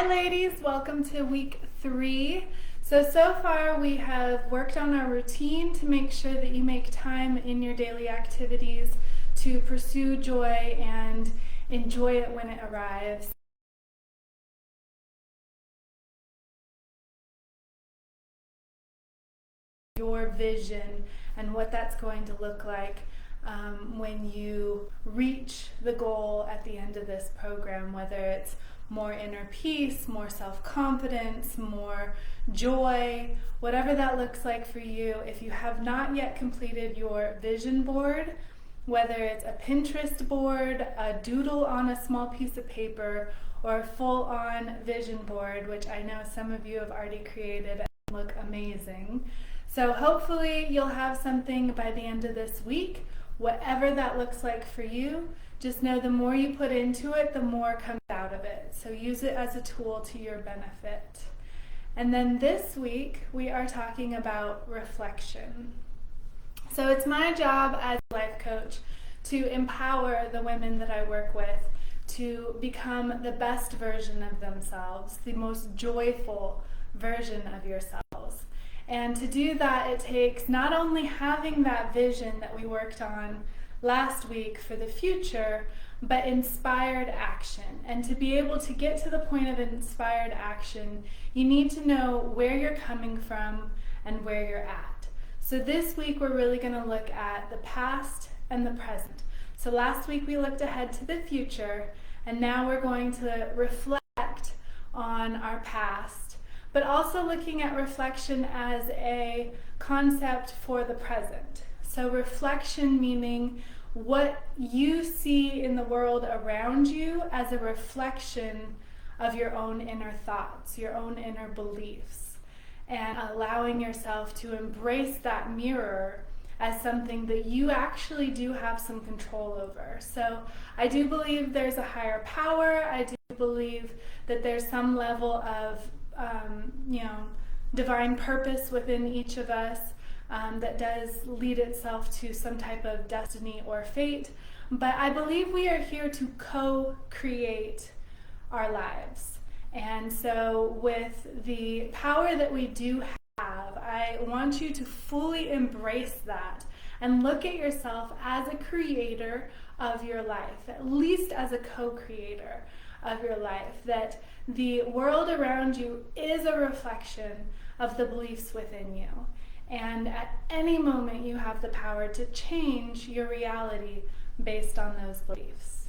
Hi ladies, welcome to week 3. So far we have worked on our routine to make sure that you make time in your daily activities to pursue joy and enjoy it when it arrives. Your vision and what that's going to look like when you reach the goal at the end of this program, whether it's more inner peace, more self-confidence, more joy, whatever that looks like for you. If you have not yet completed your vision board, whether it's a Pinterest board, a doodle on a small piece of paper, or a full-on vision board, which I know some of you have already created and look amazing. So hopefully you'll have something by the end of this week. Whatever that looks like for you, just know the more you put into it, the more comes out of it. So use it as a tool to your benefit. And then this week, we are talking about reflection. So it's my job as a life coach to empower the women that I work with to become the best version of themselves, the most joyful version of yourselves. And to do that, it takes not only having that vision that we worked on last week for the future, but inspired action. And to be able to get to the point of inspired action, you need to know where you're coming from and where you're at. So this week, we're really going to look at the past and the present. So last week, we looked ahead to the future, and now we're going to reflect on our past, but also looking at reflection as a concept for the present. So reflection meaning what you see in the world around you as a reflection of your own inner thoughts, your own inner beliefs, and allowing yourself to embrace that mirror as something that you actually do have some control over. So I do believe there's a higher power. I do believe that there's some level of divine purpose within each of us that does lead itself to some type of destiny or fate. But I believe we are here to co-create our lives. And so with the power that we do have, I want you to fully embrace that and look at yourself as a creator of your life, at least as a co-creator of your life, that the world around you is a reflection of the beliefs within you. And at any moment you have the power to change your reality based on those beliefs.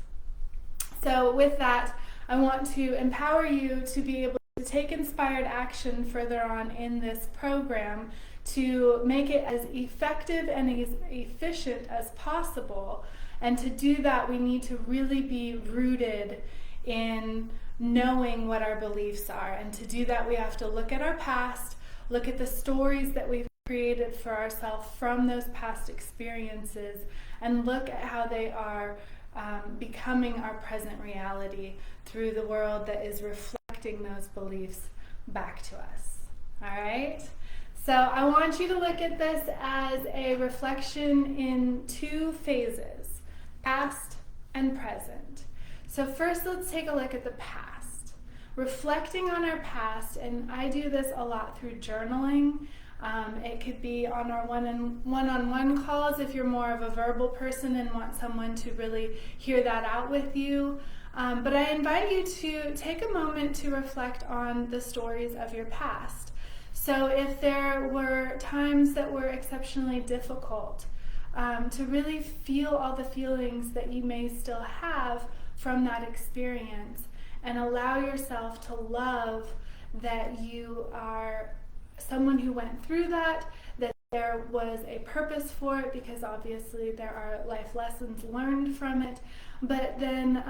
So with that, I want to empower you to be able to take inspired action further on in this program to make it as effective and as efficient as possible. And to do that, we need to really be rooted in knowing what our beliefs are. And to do that, we have to look at our past, look at the stories that we've created for ourselves from those past experiences, and look at how they are becoming our present reality through the world that is reflecting those beliefs back to us. All right? So I want you to look at this as a reflection in 2 phases, past and present. So first, let's take a look at the past. Reflecting on our past, and I do this a lot through journaling. It could be on our one-on-one calls if you're more of a verbal person and want someone to really hear that out with you. But I invite you to take a moment to reflect on the stories of your past. So if there were times that were exceptionally difficult, to really feel all the feelings that you may still have from that experience, and allow yourself to love that you are someone who went through that there was a purpose for it, because obviously there are life lessons learned from it, but then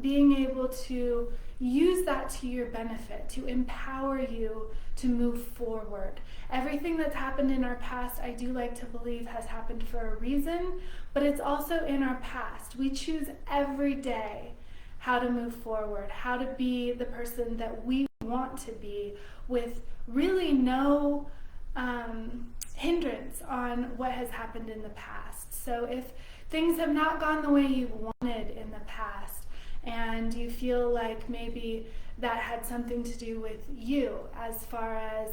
being able to use that to your benefit, to empower you to move forward. Everything that's happened in our past, I do like to believe, has happened for a reason, but it's also in our past. We choose every day how to move forward, how to be the person that we want to be, with really no hindrance on what has happened in the past. So if things have not gone the way you wanted in the past, and you feel like maybe that had something to do with you, as far as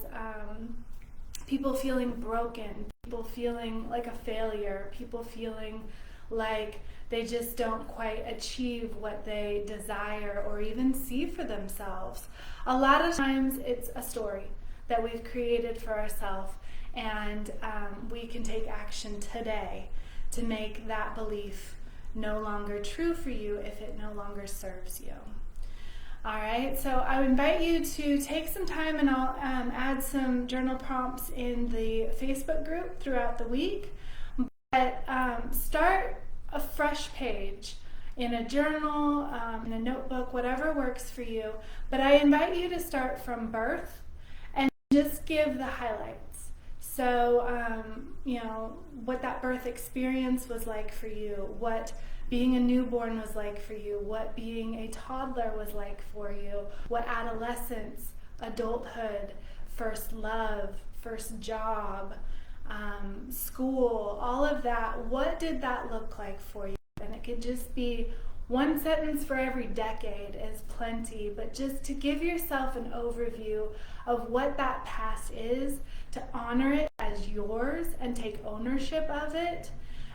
people feeling broken, people feeling like a failure, people feeling like they just don't quite achieve what they desire or even see for themselves. A lot of times it's a story that we've created for ourselves, and we can take action today to make that belief no longer true for you if it no longer serves you. All right, so I invite you to take some time, and I'll add some journal prompts in the Facebook group throughout the week. But start a fresh page in a journal, in a notebook, whatever works for you. But I invite you to start from birth and just give the highlights. So, what that birth experience was like for you, what being a newborn was like for you, what being a toddler was like for you, what adolescence, adulthood, first love, first job, school, all of that. What did that look like for you? And it could just be one sentence for every decade is plenty, but just to give yourself an overview of what that past is, to honor it as yours and take ownership of it,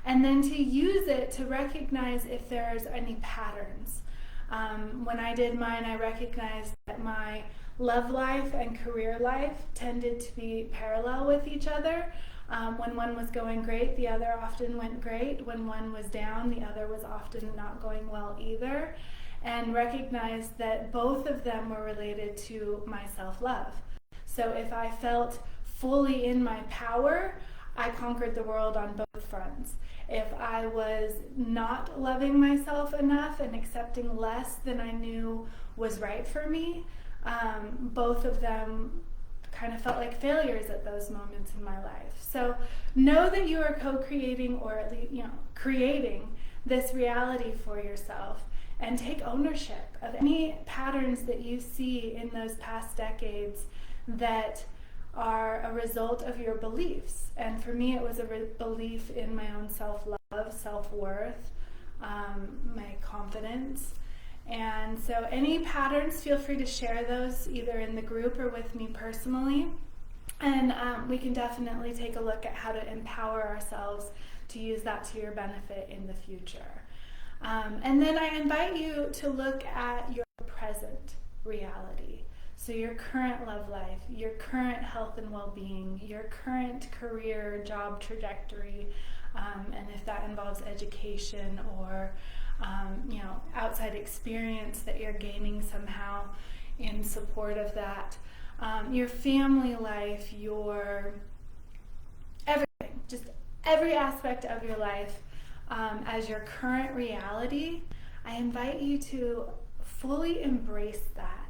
and then to use it to recognize if there's any patterns. When I did mine, I recognized that my love life and career life tended to be parallel with each other. When one was going great, the other often went great. When one was down, the other was often not going well either. And recognized that both of them were related to my self-love. So if I felt fully in my power, I conquered the world on both fronts. If I was not loving myself enough and accepting less than I knew was right for me, both of them kind of felt like failures at those moments in my life. So know that you are co-creating, or at least creating this reality for yourself, and take ownership of any patterns that you see in those past decades that are a result of your beliefs. And for me, it was a belief in my own self-love, self-worth, my confidence. And so any patterns, feel free to share those either in the group or with me personally. And we can definitely take a look at how to empower ourselves to use that to your benefit in the future. And then I invite you to look at your present reality. So your current love life, your current health and well-being, your current career, job trajectory, and if that involves education or outside experience that you're gaining somehow in support of that, your family life, your everything, just every aspect of your life as your current reality. I invite you to fully embrace that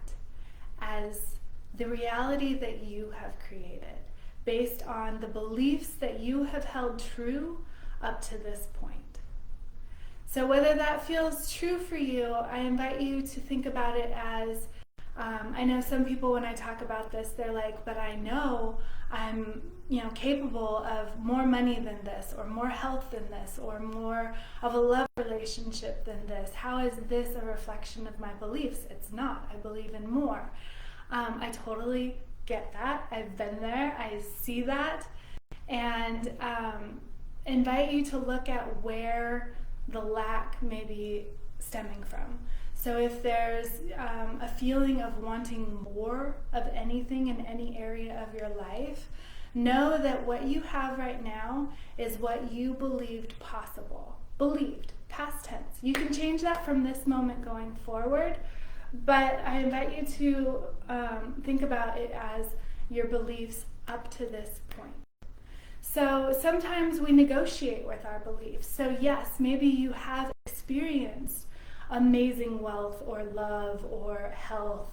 as the reality that you have created based on the beliefs that you have held true up to this point. So whether that feels true for you, I invite you to think about it as, I know some people when I talk about this, they're like, but I know I'm capable of more money than this, or more health than this, or more of a love relationship than this. How is this a reflection of my beliefs? It's not. I believe in more. I totally get that. I've been there. I see that. And invite you to look at where the lack may be stemming from. So if there's a feeling of wanting more of anything in any area of your life, know that what you have right now is what you believed possible. Believed, past tense. You can change that from this moment going forward, but I invite you to think about it as your beliefs up to this point. So sometimes we negotiate with our beliefs. So yes, maybe you have experienced amazing wealth or love or health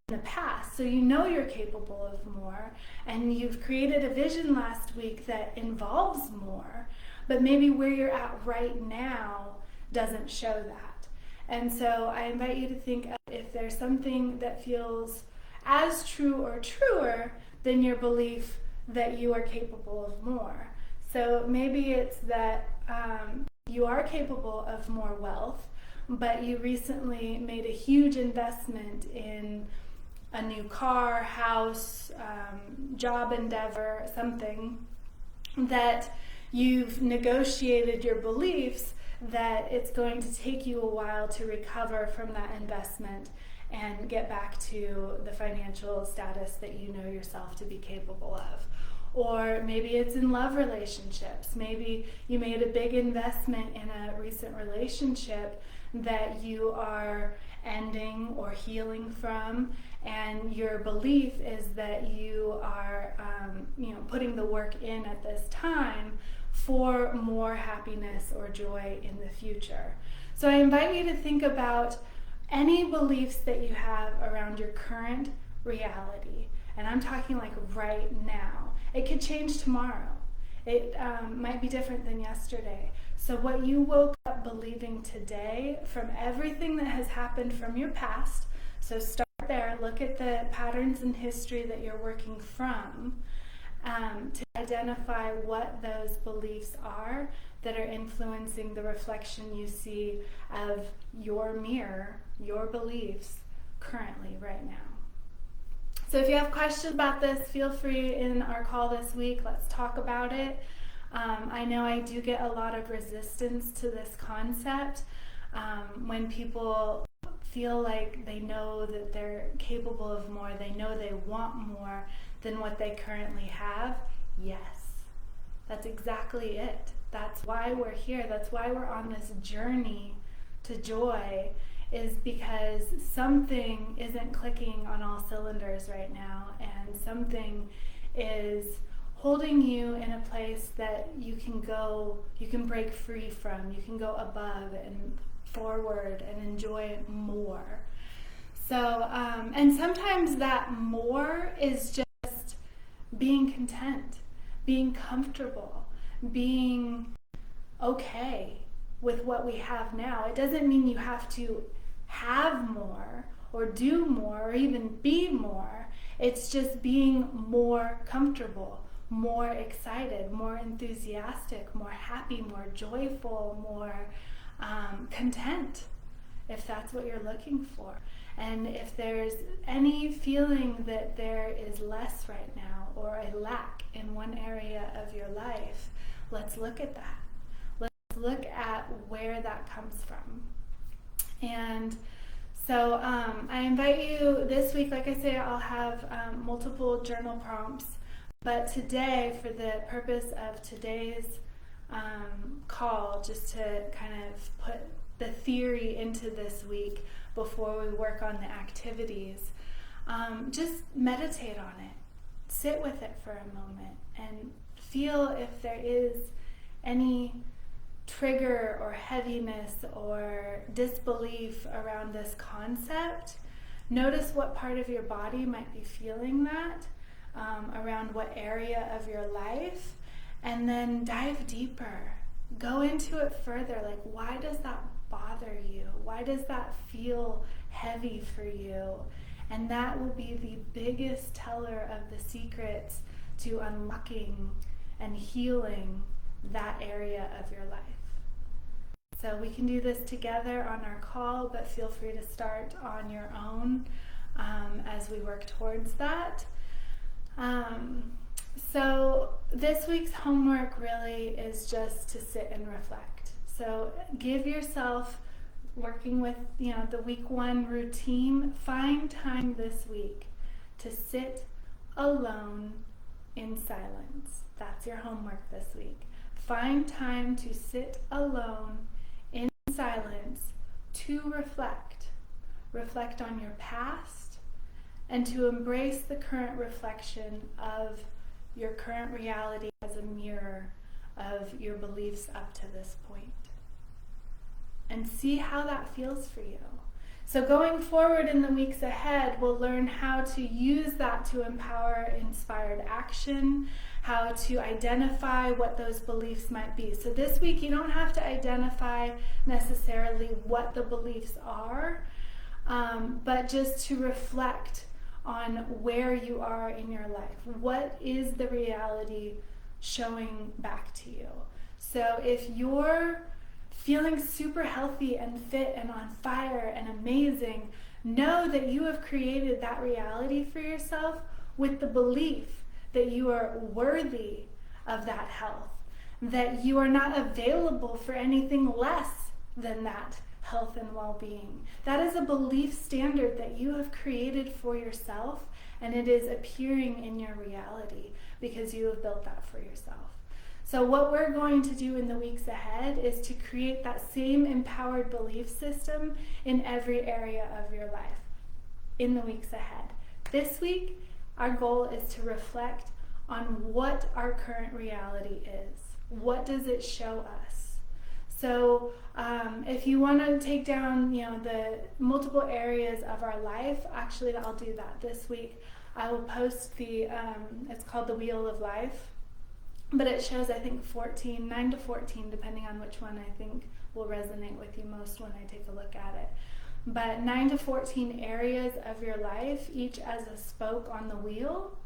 in the past. So you know you're capable of more, and you've created a vision last week that involves more, but maybe where you're at right now doesn't show that. And so I invite you to think if there's something that feels as true or truer than your belief that you are capable of more. So maybe it's that you are capable of more wealth, but you recently made a huge investment in a new car, house, job endeavor, something that you've negotiated your beliefs that it's going to take you a while to recover from that investment and get back to the financial status that you know yourself to be capable of. Or maybe it's in love relationships. Maybe you made a big investment in a recent relationship that you are ending or healing from, and your belief is that you are putting the work in at this time for more happiness or joy in the future. So I invite you to think about any beliefs that you have around your current reality. And I'm talking like right now. It could change tomorrow. It might be different than yesterday. So what you woke up believing today from everything that has happened from your past, so start there, look at the patterns in history that you're working from, to identify what those beliefs are that are influencing the reflection you see of your mirror, your beliefs currently right now. So if you have questions about this, feel free in our call this week. Let's talk about it. I know I do get a lot of resistance to this concept when people feel like they know that they're capable of more, they know they want more than what they currently have. Yes, that's exactly it. That's why we're here. That's why we're on this journey to joy, is because something isn't clicking on all cylinders right now, and something is holding you in a place that you can break free from, you can go above and forward and enjoy more. So, and sometimes that more is just being content, being comfortable, being okay with what we have now. It doesn't mean you have to have more or do more or even be more. It's just being more comfortable, more excited, more enthusiastic, more happy, more joyful, more content, if that's what you're looking for. And if there's any feeling that there is less right now or a lack in one area of your life, let's look at that. Let's look at where that comes from. And so I invite you this week, like I say, I'll have multiple journal prompts, but today, for the purpose of today's call, just to kind of put the theory into this week before we work on the activities, just meditate on it. Sit with it for a moment and feel if there is any trigger or heaviness or disbelief around this concept. Notice what part of your body might be feeling that, around what area of your life, and then dive deeper. Go into it further. Like, why does that bother you? Why does that feel heavy for you? And that will be the biggest teller of the secrets to unlocking and healing that area of your life. So we can do this together on our call, but feel free to start on your own as we work towards that. So this week's homework really is just to sit and reflect. So give yourself, working with the week 1 routine, find time this week to sit alone in silence. That's your homework this week. Find time to sit alone in silence to reflect. Reflect on your past and to embrace the current reflection of your current reality as a mirror of your beliefs up to this point. And see how that feels for you. So going forward in the weeks ahead, we'll learn how to use that to empower inspired action, how to identify what those beliefs might be. So this week, you don't have to identify necessarily what the beliefs are, but just to reflect on where you are in your life. What is the reality showing back to you? So if you're feeling super healthy and fit and on fire and amazing, know that you have created that reality for yourself with the belief that you are worthy of that health, that you are not available for anything less than that health and well-being. That is a belief standard that you have created for yourself, and it is appearing in your reality because you have built that for yourself. So what we're going to do in the weeks ahead is to create that same empowered belief system in every area of your life in the weeks ahead. This week, our goal is to reflect on what our current reality is. What does it show us? So if you want to take down, the multiple areas of our life, actually I'll do that this week. I will post it's called the Wheel of Life, but it shows, I think, 9 to 14, depending on which one I think will resonate with you most when I take a look at it. But 9 to 14 areas of your life, each as a spoke on the wheel.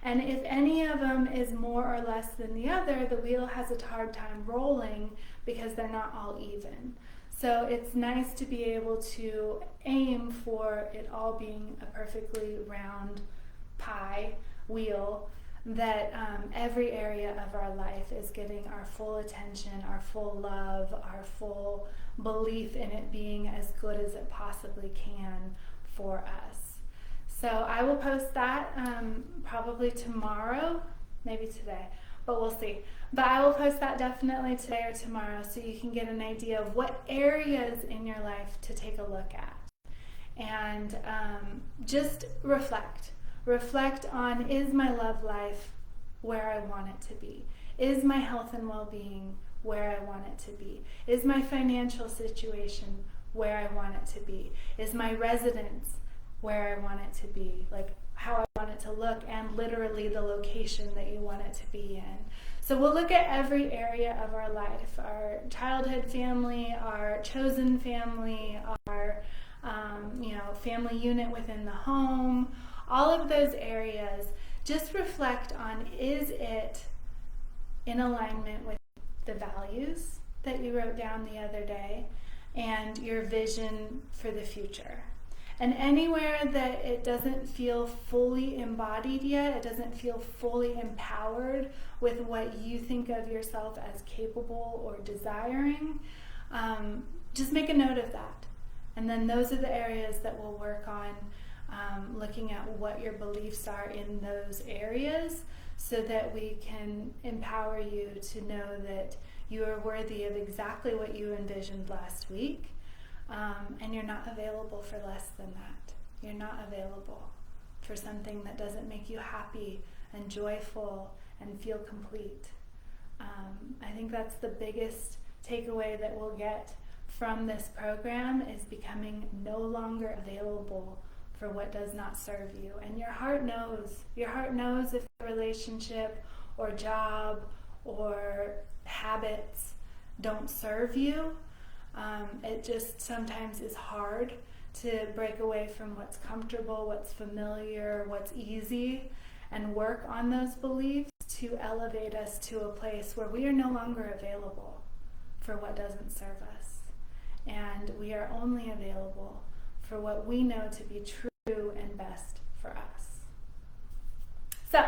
And if any of them is more or less than the other, the wheel has a hard time rolling because they're not all even. So it's nice to be able to aim for it all being a perfectly round pie wheel, that every area of our life is getting our full attention, our full love, our full belief in it being as good as it possibly can for us. So I will post that probably tomorrow, maybe today, but we'll see. But I will post that definitely today or tomorrow so you can get an idea of what areas in your life to take a look at. And just reflect. Reflect on, is my love life where I want it to be? Is my health and well-being where I want it to be? Is my financial situation where I want it to be? Is my residence where I want it to be? Like how I want it to look, and literally the location that you want it to be in. So we'll look at every area of our life, our childhood family, our chosen family, our family unit within the home, all of those areas. Just reflect on, is it in alignment with the values that you wrote down the other day and your vision for the future? And anywhere that it doesn't feel fully embodied yet, it doesn't feel fully empowered with what you think of yourself as capable or desiring, just make a note of that. And then those are the areas that we'll work on, looking at what your beliefs are in those areas so that we can empower you to know that you are worthy of exactly what you envisioned last week. And you're not available for less than that. You're not available for something that doesn't make you happy and joyful and feel complete. I think that's the biggest takeaway that we'll get from this program, is becoming no longer available for what does not serve you. And your heart knows. Your heart knows if a relationship or job or habits don't serve you. It just sometimes is hard to break away from what's comfortable, what's familiar, what's easy, and work on those beliefs to elevate us to a place where we are no longer available for what doesn't serve us. And we are only available for what we know to be true and best for us. So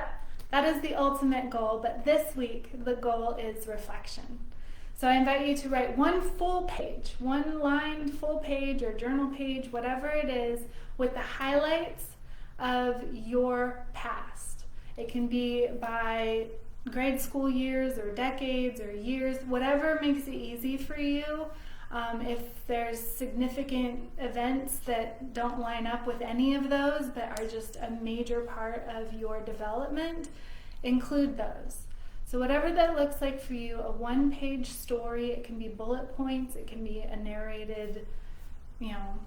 that is the ultimate goal, but this week the goal is reflection. So I invite you to write one full page, one lined full page or journal page, whatever it is, with the highlights of your past. It can be by grade school years or decades or years, whatever makes it easy for you. If there's significant events that don't line up with any of those but are just a major part of your development, include those. So whatever that looks like for you, a one-page story, it can be bullet points, it can be a narrated,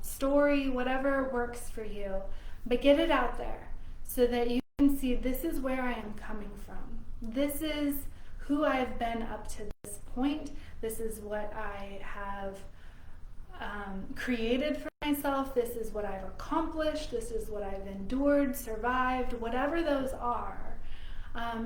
story, whatever works for you. But get it out there so that you can see, this is where I am coming from. This is who I've been up to this point. This is what I have created for myself. This is what I've accomplished. This is what I've endured, survived, whatever those are.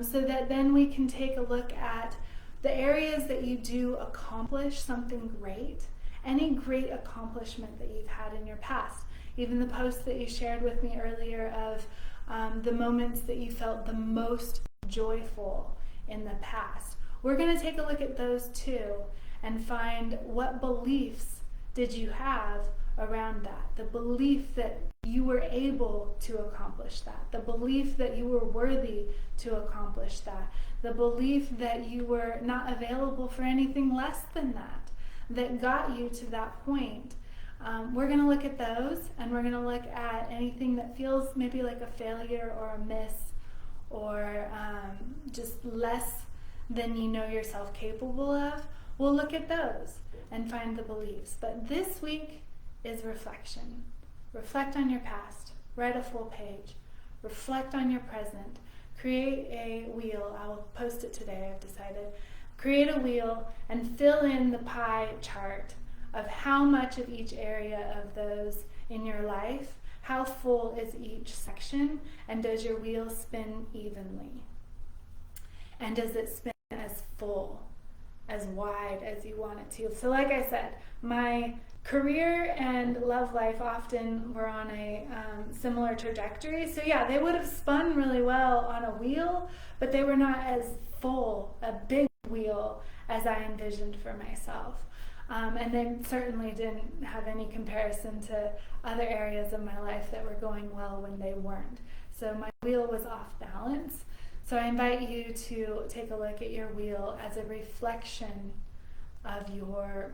So that then we can take a look at the areas that you do accomplish something great, any great accomplishment that you've had in your past. Even the post that you shared with me earlier of the moments that you felt the most joyful in the past. We're going to take a look at those too and find what beliefs did you have around that. The belief that you were able to accomplish that. The belief that you were worthy to accomplish that. The belief that you were not available for anything less than that got you to that point. We're going to look at those, and we're going to look at anything that feels maybe like a failure or a miss or just less than you know yourself capable of. We'll look at those and find the beliefs. But this week is reflection. Reflect on your past. Write a full page. Reflect on your present. Create a wheel. I will post it today, I've decided. Create a wheel and fill in the pie chart of how much of each area of those in your life, how full is each section, and does your wheel spin evenly? And does it spin as full, as wide as you want it to? So like I said, my career and love life often were on a similar trajectory. So yeah, they would have spun really well on a wheel, but they were not as full, a big wheel, as I envisioned for myself. And they certainly didn't have any comparison to other areas of my life that were going well when they weren't. So my wheel was off balance. So I invite you to take a look at your wheel as a reflection of your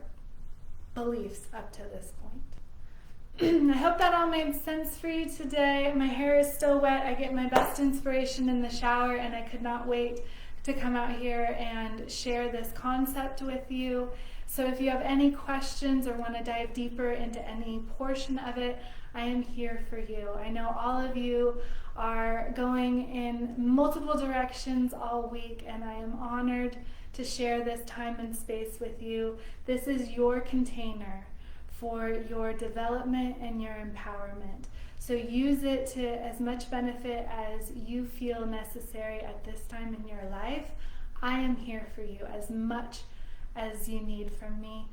beliefs up to this point. I hope that all made sense for you today. My hair is still wet. I get my best inspiration in the shower, and I could not wait to come out here and share this concept with you. So if you have any questions or want to dive deeper into any portion of it, I am here for you. I know all of you are going in multiple directions all week, and I am honored to share this time and space with you. This is your container for your development and your empowerment. So use it to as much benefit as you feel necessary at this time in your life. I am here for you as much as you need from me.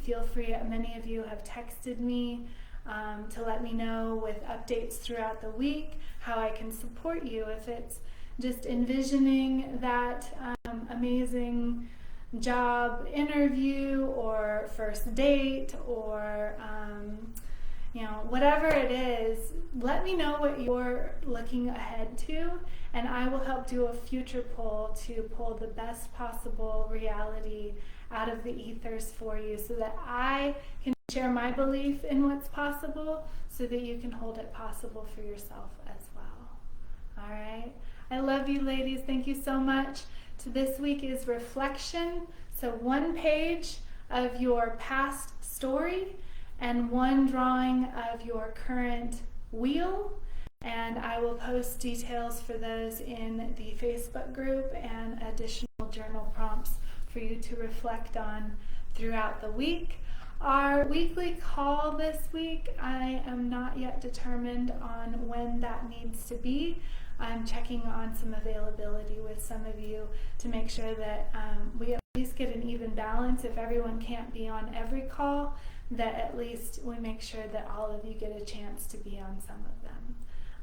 Feel free, many of you have texted me to let me know with updates throughout the week how I can support you. If it's just envisioning that amazing job interview or first date or whatever it is, let me know what you're looking ahead to, and I will help do a future poll to pull the best possible reality out of the ethers for you so that I can share my belief in what's possible so that you can hold it possible for yourself as well. All right? I love you, ladies. Thank you so much. So this week is reflection. So one page of your past story and one drawing of your current wheel. And I will post details for those in the Facebook group and additional journal prompts for you to reflect on throughout the week. Our weekly call this week, I am not yet determined on when that needs to be. I'm checking on some availability with some of you to make sure that we at least get an even balance. If everyone can't be on every call, that at least we make sure that all of you get a chance to be on some of them.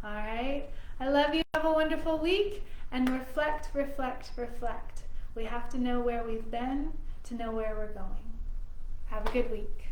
All right? I love you. Have a wonderful week, and reflect, reflect, reflect. We have to know where we've been to know where we're going. Have a good week.